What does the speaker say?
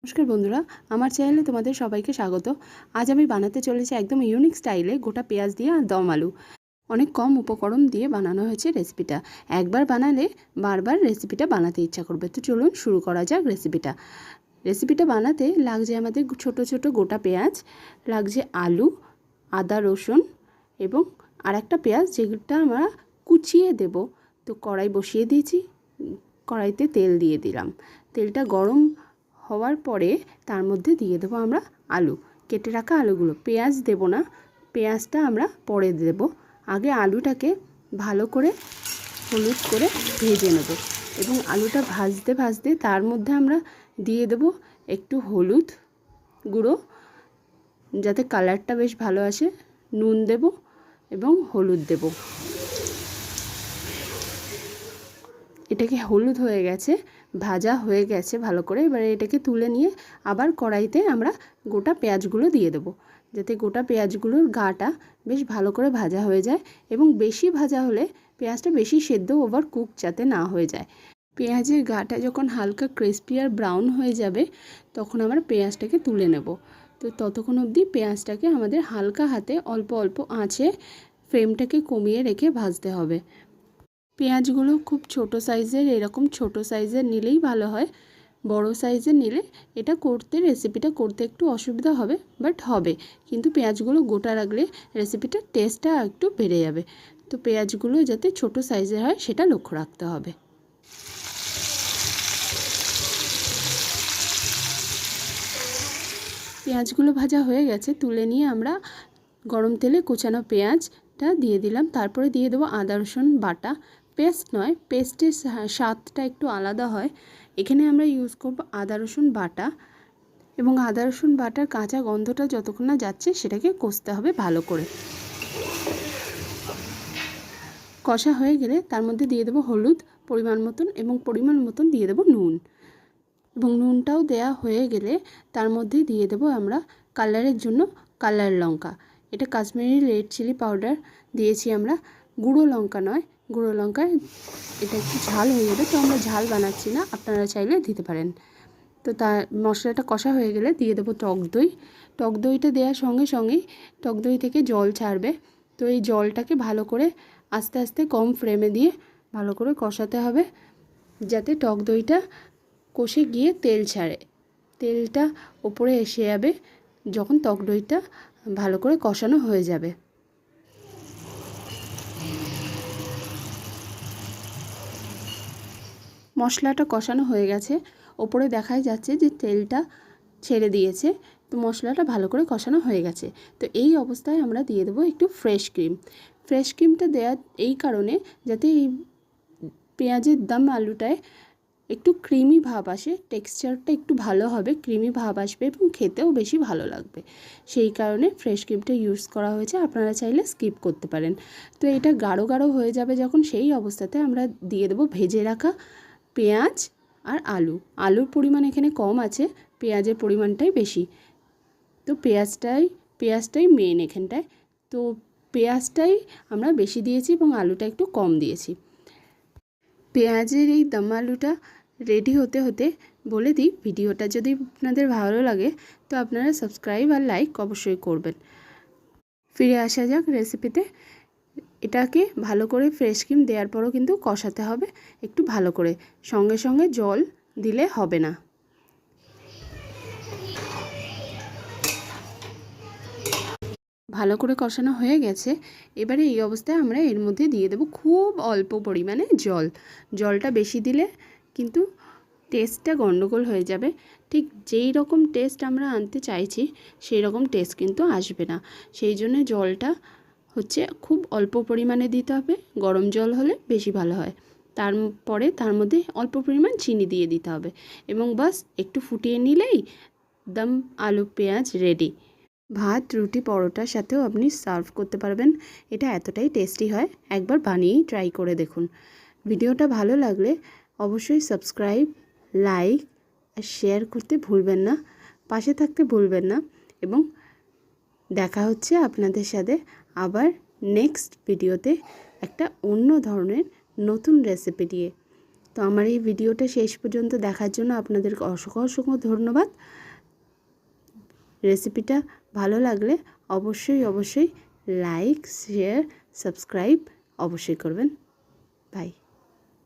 নমস্কার বন্ধুরা, আমার চ্যানেলে তোমাদের সবাইকে স্বাগত। আজ আমি বানাতে চলেছি একদম ইউনিক স্টাইলে গোটা পেঁয়াজ দিয়ে আর দম আলু। অনেক কম উপকরণ দিয়ে বানানো হয়েছে রেসিপিটা। একবার বানালে বারবার রেসিপিটা বানাতে ইচ্ছা করবে। তো চলুন শুরু করা যাক রেসিপিটা বানাতে লাগছে আমাদের ছোট ছোট গোটা পেঁয়াজ, লাগছে আলু, আদা রসুন এবং আর একটা পেঁয়াজ যেটা আমরা কুচিয়ে দেব। তো কড়াই বসিয়ে দিয়েছি, কড়াইতে তেল দিয়ে দিলাম। তেলটা গরম হওয়ার পরে তার মধ্যে দিয়ে দেবো আমরা আলু, কেটে রাখা আলুগুলো। পেঁয়াজ দেব না, পেঁয়াজটা আমরা পরে দেব। আগে আলুটাকে ভালো করে হলুদ করে ভেজে নেব এবং আলুটা ভাজতে ভাজতে তার মধ্যে আমরা দিয়ে দেব একটু হলুদ গুঁড়ো, যাতে কালারটা বেশ ভালো আসে। নুন দেব এবং হলুদ দেব। এটাকে হলুদ হয়ে গেছে, ভাজা হয়ে গেছে ভালো করে। এবারে এটাকে তুলে নিয়ে আবার কড়াইতে আমরা গোটা পেঁয়াজগুলো দিয়ে দেবো, যাতে গোটা পেঁয়াজগুলোর গাটা বেশ ভালো করে ভাজা হয়ে যায়। এবং বেশি ভাজা হলে পেঁয়াজটা বেশি সেদ্ধ ওভার কুক যাতে না হয়ে যায়। পেঁয়াজের গাটা যখন হালকা ক্রিস্পি আর ব্রাউন হয়ে যাবে তখন আমরা পেঁয়াজটাকে তুলে নেব। তো ততক্ষণ অবধি পেঁয়াজটাকে আমাদের হালকা হাতে অল্প অল্প আঁচে ফ্লেমটাকে কমিয়ে রেখে ভাজতে হবে। পেঁয়াজগুলো খুব ছোট সাইজের, এরকম ছোট সাইজের নিলেই ভালো হয়। বড় সাইজের নিলে এটা করতে, রেসিপিটা করতে একটু অসুবিধা হবে, বাট হবে। কিন্তু পেঁয়াজগুলো গোটা রাখলে রেসিপিটার টেস্টটা একটু বেড়ে যাবে। তো পেঁয়াজগুলো যাতে ছোট সাইজের হয় সেটা লক্ষ্য রাখতে হবে। পেঁয়াজগুলো ভাজা হয়ে গেছে, তুলে নিয়ে আমরা গরম তেলে কুচানো পেঁয়াজটা দিয়ে দিলাম। তারপরে দিয়ে দেবো আদা রসুন বাটা। পেস্ট নয়, পেস্টের স্বাদটা একটু আলাদা হয়। এখানে আমরা ইউজ করব আদা রসুন বাটা, এবং আদা রসুন বাটার কাঁচা গন্ধটা যতক্ষণ না যাচ্ছে সেটাকে কষতে হবে ভালো করে। কষা হয়ে গেলে তার মধ্যে দিয়ে দেবো হলুদ পরিমাণ মতন, এবং পরিমাণ মতন দিয়ে দেবো নুন। এবং নুনটাও দেয়া হয়ে গেলে তার মধ্যে দিয়ে দেবো আমরা কালারের জন্য কালার লঙ্কা। এটা কাশ্মীরি রেড চিলি পাউডার দিয়েছি আমরা, গুঁড়ো লঙ্কা নয়। গুঁড়ো লঙ্কায় এটা একটু ঝাল হয়ে যাবে, তো আমরা ঝাল বানাচ্ছি না, আপনারা চাইলে দিতে পারেন। তো তার মশলাটা কষা হয়ে গেলে দিয়ে দেবো টক দই। টক দইটা দেওয়ার সঙ্গে সঙ্গেই টক দই থেকে জল ছাড়বে। তো এই জলটাকে ভালো করে আস্তে আস্তে কম ফ্লেমে দিয়ে ভালো করে কষাতে হবে, যাতে টক দইটা কষে গিয়ে তেল ছাড়ে। তেলটা ওপরে এসে যাবে যখন টক দইটা ভালো করে কষানো হয়ে যাবে। মশলাটা কষানো হয়ে গেছে, ওপরে দেখাই যাচ্ছে যে তেলটা ছেড়ে দিয়েছে। তো মশলাটা ভালো করে কষানো হয়ে গেছে। তো এই অবস্থায় আমরা দিয়ে দেবো একটু ফ্রেশ ক্রিম। ফ্রেশ ক্রিমটা দেওয়া এই কারণে যাতে এই পেঁয়াজের দম আলুটায় একটু ক্রিমি ভাব আসে, টেক্সচারটা একটু ভালো হবে, ক্রিমি ভাব আসবে এবং খেতেও বেশি ভালো লাগবে। সেই কারণে ফ্রেশ ক্রিমটা ইউজ করা হয়েছে, আপনারা চাইলে স্কিপ করতে পারেন। তো এটা গাঢ় গাঢ় হয়ে যাবে যখন, সেই অবস্থাতে আমরা দিয়ে দেবো ভেজে রাখা পেঁয়াজ আর আলু। আলুর পরিমাণ এখানে কম আছে, পেঁয়াজের পরিমাণটাই বেশি। তো পেঁয়াজটাই মেন এখানটায়। তো পেঁয়াজটাই আমরা বেশি দিয়েছি এবং আলুটা একটু কম দিয়েছি। পেঁয়াজের এই দম আলুটা রেডি হতে হতে বলে দিই, ভিডিওটা যদি আপনাদের ভালো লাগে তো আপনারা সাবস্ক্রাইব আর লাইক অবশ্যই করবেন। ফিরে আসা যাক রেসিপিতে। এটাকে ভালো করে ফ্রেশ ক্রিম দেওয়ার পরও কিন্তু কষাতে হবে একটু ভালো করে, সঙ্গে সঙ্গে জল দিলে হবে না। ভালো করে কষানো হয়ে গেছে। এবারে এই অবস্থায় আমরা এর মধ্যে দিয়ে দেবো খুব অল্প পরিমাণে জল। জলটা বেশি দিলে কিন্তু টেস্টটা গন্ডগোল হয়ে যাবে। ঠিক যেই রকম টেস্ট আমরা আনতে চাইছি সেই রকম টেস্ট কিন্তু আসবে না। সেই জন্য জলটা হচ্ছে খুব অল্প পরিমাণে দিতে হবে, গরম জল হলে বেশি ভালো হয়। তারপরে তার মধ্যে অল্প পরিমাণ চিনি দিয়ে দিতে হবে এবং বাস একটু ফুটিয়ে নিলেই দম আলু পেঁয়াজ রেডি। ভাত, রুটি, পরোটার সাথেও আপনি সার্ভ করতে পারবেন। এটা এতটাই টেস্টি হয়, একবার বানিয়েই ট্রাই করে দেখুন। ভিডিওটা ভালো লাগলে অবশ্যই সাবস্ক্রাইব, লাইক আর শেয়ার করতে ভুলবেন না, পাশে থাকতে ভুলবেন না। এবং দেখা হচ্ছে আপনাদের সাথে আবার নেক্সট ভিডিওতে একটা অন্য ধরনের নতুন রেসিপি দিয়ে। তো আমার এই ভিডিওটা শেষ পর্যন্ত দেখার জন্য আপনাদেরকে অসংখ্য অসংখ্য ধন্যবাদ। রেসিপিটা ভালো লাগলে অবশ্যই লাইক, শেয়ার, সাবস্ক্রাইব অবশ্যই করবেন। বাই।